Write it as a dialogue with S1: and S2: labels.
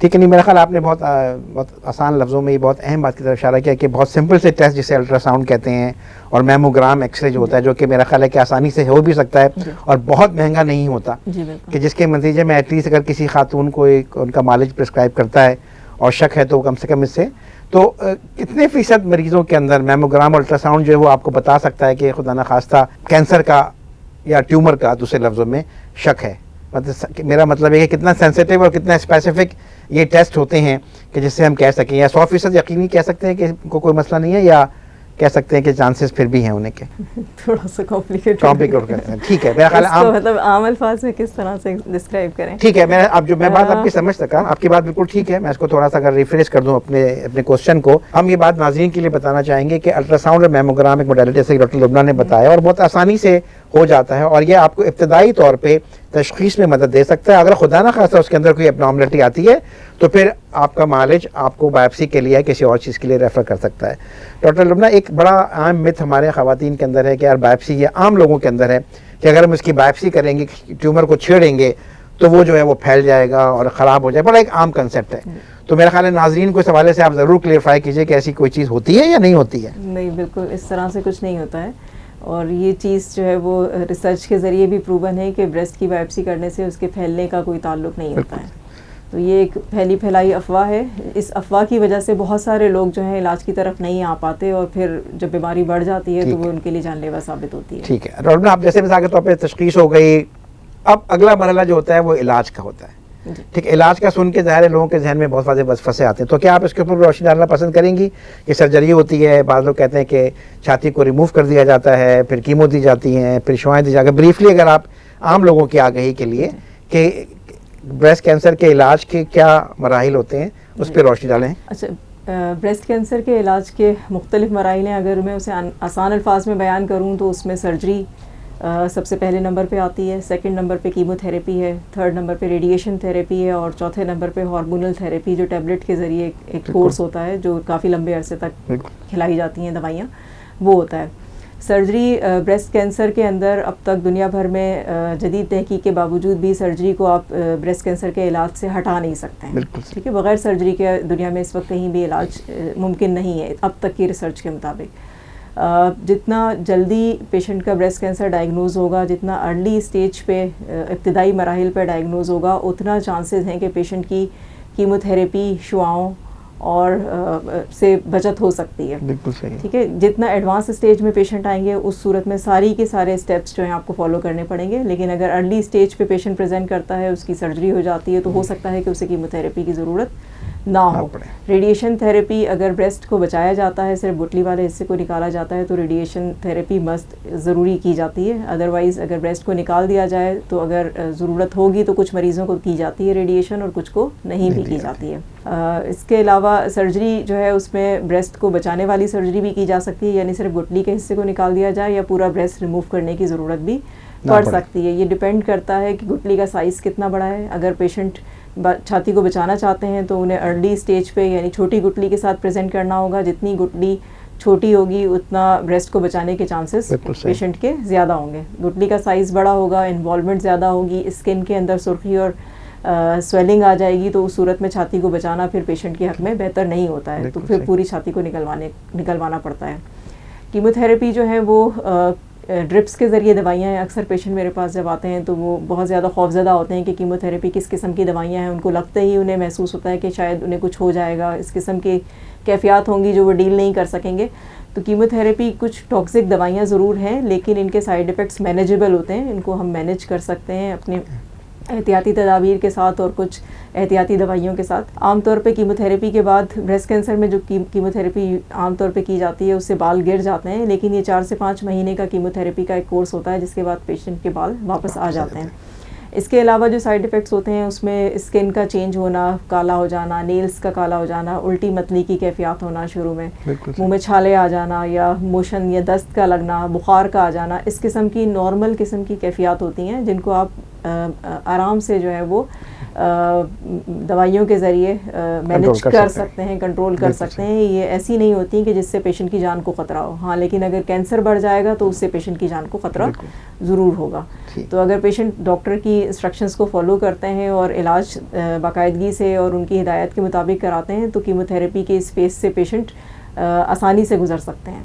S1: ठीक है। नहीं, मेरा ख्याल आपने बहुत आसान लफ्ज़ों में ये बहुत अहम बात की तरफ इशारा किया कि बहुत सिंपल से टेस्ट जिसे अल्ट्रासाउंड कहते हैं और मैमोग्राम एक्सरे जो होता है, जो कि मेरा ख्याल है कि आसानी से हो भी सकता है और बहुत महंगा नहीं होता, कि जिसके नतीजे में एटलीस्ट अगर किसी खातून को उनका मालिज प्रिस्क्राइब करता है और शक है तो कम से कम इससे तो कितने फ़ीसद मरीज़ों के अंदर मैमोग्राम अल्ट्रासाउंड जो है वो आपको बता सकता है कि खुदा न खास्ता कैंसर का या ट्यूमर का दूसरे लफ्ज़ों में शक है? मतलब मेरा मतलब है कि कितना सेंसिटिव और कितना स्पेसिफिक ये टेस्ट होते हैं कि जिससे हम कह सकें, या 100% यकीनी कह सकते हैं कि इनको कोई मसला नहीं है, या कह सकते हैं कि चांसेस फिर भी हैं उन्हें के?
S2: थोड़ा सा कॉम्प्लिकेट
S1: करते हैं। ठीक है, मेरा ख्याल है
S2: मतलब आम अल्फाज में किस तरह से डिस्क्राइब करें?
S1: ठीक है, मैं बात आपकी समझ सका, आपकी बात बिल्कुल ठीक है। मैं इसको थोड़ा सा अगर रिफ्रेश कर दूं अपने क्वेश्चन को, हम ये बात नाज़रीन के लिए बताना चाहेंगे कि अल्ट्रासाउंड और मैमोग्राम एक मॉडलिटी से डॉक्टर लुबना ने बताया और बहुत आसानी से हो जाता है और ये आपको इब्तदाई तौर पे तशख़ीस में मदद दे सकता है। अगर खुदा ना खास्ता उसके अंदर कोई एब्नॉर्मलिटी आती है तो फिर आपका मालिज आपको बायोप्सी के लिए किसी और चीज़ के लिए रेफ़र कर सकता है। डॉक्टर लुबना, एक बड़ा आम मिथ हमारे ख़वातीन के अंदर है कि यार बायोप्सी, ये आम लोगों के अंदर है कि अगर हम इसकी बायोप्सी करेंगे, ट्यूमर को छेड़ेंगे तो वो जो है वो फैल जाएगा और ख़राब हो जाए। बड़ा एक आम कंसेप्ट है। तो मेरा ख्याल है नाज़रीन को इस हवाले से आप ज़रूर क्लियरफाई कीजिए कि ऐसी कोई चीज़ होती है या नहीं होती है?
S2: नहीं, बिल्कुल इस तरह से कुछ नहीं होता है और ये चीज़ जो है वो रिसर्च के ज़रिए भी प्रूवन है कि ब्रेस्ट की बायोप्सी करने से उसके फैलने का कोई ताल्लुक नहीं होता है। तो ये एक फैली फैलाई अफवाह है। इस अफवाह की वजह से बहुत सारे लोग जो हैं इलाज की तरफ नहीं आ पाते और फिर जब बीमारी बढ़ जाती है तो वो उनके लिए जानलेवा साबित होती है।
S1: ठीक है डॉक्टर, आप जैसे मिसाल के तौर पर तशख़ीस हो गई, अब अगला मरहला जो होता है वो इलाज का होता है। ठीक है, इलाज का सुन के ज़ाहिर है लोगों के जहन में बहुत सारे वसवसे आते हैं, तो क्या आप इसके ऊपर रोशनी डालना पसंद करेंगी कि सर्जरी होती है, बाद लोग कहते हैं कि छाती को रिमूव कर दिया जाता है, फिर कीमो दी जाती हैं, फिर शुआएं दी जाती हैं? ब्रीफली अगर आप आम लोगों की आगाही के लिए कि ब्रेस्ट कैंसर के इलाज के क्या मराहिल होते हैं उस पर रोशनी डालें।
S2: अच्छा, ब्रेस्ट कैंसर के इलाज के मुख्तलिफ मराहिल हैं। अगर मैं उसे आसान अल्फाज में बयान करूँ तो उसमें सर्जरी सबसे पहले नंबर पे आती है, सेकंड नंबर पे कीमोथेरेपी है, थर्ड नंबर पे रेडिएशन थेरेपी है और चौथे नंबर पे हार्मोनल थेरेपी जो टैबलेट के ज़रिए एक कोर्स होता है जो काफ़ी लंबे अरसे तक खिलाई जाती हैं दवाइयाँ, वो होता है। सर्जरी ब्रेस्ट कैंसर के अंदर अब तक दुनिया भर में जदीद तहकीक के बावजूद भी सर्जरी को आप ब्रेस्ट कैंसर के इलाज से हटा नहीं सकते हैं। ठीक है, बग़ैर सर्जरी के दुनिया में इस वक्त कहीं भी इलाज मुमकिन नहीं है अब तक की रिसर्च के मुताबिक। जितना जल्दी पेशेंट का ब्रेस्ट कैंसर डायग्नोज होगा, जितना अर्ली स्टेज पे इब्तदाई मराहिल पर डायग्नोज होगा, उतना चांसेस हैं कि पेशेंट की कीमोथेरेपी, शुआओं और से बचत हो सकती है।
S1: बिल्कुल सही।
S2: ठीक है, जितना एडवांस स्टेज में पेशेंट आएंगे उस सूरत में सारी के सारे स्टेप्स जो हैं आपको फॉलो करने पड़ेंगे, लेकिन अगर अर्ली स्टेज पे पेशेंट प्रेजेंट करता है, उसकी सर्जरी हो जाती है, तो हो सकता है कि उसे कीमोथेरेपी की ज़रूरत ना हो। रेडिएशन थेरेपी, अगर ब्रेस्ट को बचाया जाता है, सिर्फ गुठली वाले हिस्से को निकाला जाता है, तो रेडिएशन थेरेपी मस्ट ज़रूरी की जाती है। अदरवाइज़ अगर ब्रेस्ट को निकाल दिया जाए तो अगर ज़रूरत होगी तो कुछ मरीज़ों को की जाती है रेडिएशन और कुछ को नहीं भी की जाती है। इसके अलावा सर्जरी जो है उसमें ब्रेस्ट को बचाने वाली सर्जरी भी की जा सकती है, यानी सिर्फ गुठली के हिस्से को निकाल दिया जाए या पूरा ब्रेस्ट रिमूव करने की ज़रूरत भी पड़ सकती है। ये डिपेंड करता है कि गुठली का साइज़ कितना बड़ा है। अगर पेशेंट छाती को बचाना चाहते हैं तो उन्हें अर्ली स्टेज पे यानी छोटी गुठली के साथ प्रेजेंट करना होगा। जितनी गुठली छोटी होगी उतना ब्रेस्ट को बचाने के चांसेस पेशेंट के ज़्यादा होंगे। गुठली का साइज़ बड़ा होगा, इन्वॉल्वमेंट ज़्यादा होगी, स्किन के अंदर सुर्खी और स्वेलिंग आ जाएगी, तो उस सूरत में छाती को बचाना फिर पेशेंट के हक में बेहतर नहीं होता है, तो फिर पूरी छाती को निकलवाना पड़ता है। कीमोथेरेपी जो है वो ड्रिप्स के ज़रिए दवाइयाँ हैं। अक्सर पेशेंट मेरे पास जब आते हैं तो वो बहुत ज़्यादा खौफज़दा होते हैं कि कीमोथेरेपी किस किस्म की दवाइयाँ हैं। उनको लगते ही उन्हें महसूस होता है कि शायद उन्हें कुछ हो जाएगा, इस किस्म की कैफियत होंगी जो वो डील नहीं कर सकेंगे। तो कीमोथेरेपी कुछ टॉक्सिक दवाइयाँ ज़रूर हैं, लेकिन इनके साइड इफ़ेक्ट्स मैनेजेबल होते हैं। इनको हम मैनेज कर सकते हैं अपने एहतियाती तदाबीर के साथ और कुछ एहतियाती दवाइयों के साथ। आमतौर पे कीमोथेरेपी के बाद ब्रेस्ट कैंसर में जो कीमोथेरेपी आमतौर पे की जाती है उससे बाल गिर जाते हैं, लेकिन ये 4 से 5 महीने का कीमोथेरेपी का एक कोर्स होता है जिसके बाद पेशेंट के बाल वापस आ जाते हैं। इसके अलावा जो साइड इफ़ेक्ट्स होते हैं उसमें स्किन का चेंज होना, काला हो जाना, नेल्स का काला हो जाना, उल्टी मतली की कैफियत होना शुरू में, मुंह में छाले आ जाना या मोशन या दस्त का लगना, बुखार का आ जाना, इस किस्म की नॉर्मल किस्म की कैफियत होती हैं जिनको आप आराम से जो है वो दवाइयों के ज़रिए मैनेज
S1: कर
S2: कर
S1: सकते हैं।
S2: सकते हैं, कंट्रोल कर
S1: बिल्कुल
S2: सकते हैं। ये ऐसी नहीं होती कि जिससे पेशेंट की जान को ख़तरा हो। हाँ, लेकिन अगर कैंसर बढ़ जाएगा तो उससे पेशेंट की जान को ख़तरा
S1: बिल्कुल।
S2: ज़रूर होगा।
S1: ठीक।
S2: तो अगर पेशेंट डॉक्टर की इंस्ट्रक्शंस को फॉलो करते हैं और इलाज बाकायदगी से और उनकी हिदायत के मुताबिक कराते हैं तो कीमोथेरेपी के इस फेज़ से पेशेंट आसानी से गुजर सकते हैं।